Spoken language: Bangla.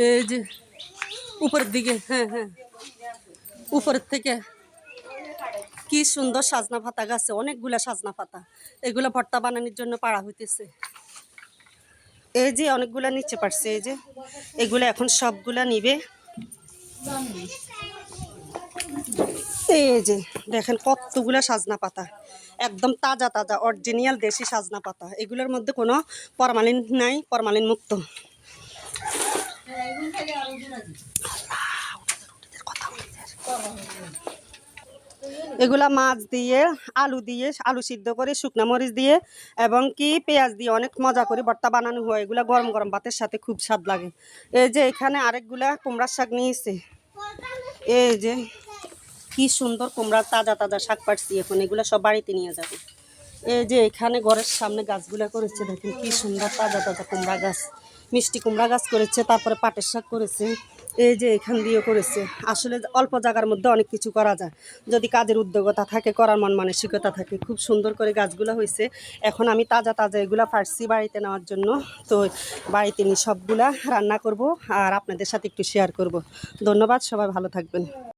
এই যে উপরের দিকে, হ্যাঁ হ্যাঁ, উপরের থেকে কি সুন্দর সাজনা পাতা গাছে, অনেকগুলা সাজনা পাতা। এগুলো ভর্তা বানানোর জন্য পাড়া হইতেছে। এই যে অনেকগুলা নিচে পারছে, এই যে এগুলো এখন সবগুলা নিবে। এই যে দেখেন কতগুলা সাজনা পাতা, একদম তাজা তাজা অরিজিনাল দেশি সাজনা পাতা। এগুলোর মধ্যে কোনো ফরমালিন নাই, ফরমালিন মুক্ত। এগুলা মাছ দিয়ে, আলু দিয়ে, আলু সিদ্ধ করে শুকনা মরিচ দিয়ে এবং কি পেঁয়াজ দিয়ে অনেক মজা করে ভর্তা বানানো হয়। এগুলা গরম গরম ভাতের সাথে খুব স্বাদ লাগে। এই যে এখানে আরেকগুলা কুমড়ার শাক নিয়েছে। এই যে কি সুন্দর কুমড়ার তাজা তাজা শাক পাচ্ছি এখন, এগুলো সব বাড়িতে নিয়ে যাবে। এই যে এখানে ঘরের সামনে গাছগুলা করেছে, দেখেন কি সুন্দর তাজা তাজা কুমড়া গাছ, মিষ্টি কুমড়া গাছ করেছে, তারপরে পাটের শাক করেছে। এই যে এখান দিয়ে করেছে। আসলে অল্প জায়গার মধ্যে অনেক কিছু করা যায় যদি কাজের উদ্যোগতা থাকে, করার মন মানসিকতা থাকে। খুব সুন্দর করে গাছগুলো হয়েছে। এখন আমি তাজা তাজা এগুলা ফাড়ছি বাড়িতে নেওয়ার জন্য। তো বাড়িতে নিয়ে সবগুলা রান্না করব আর আপনাদের সাথে একটু শেয়ার করব। ধন্যবাদ, সবাই ভালো থাকবেন।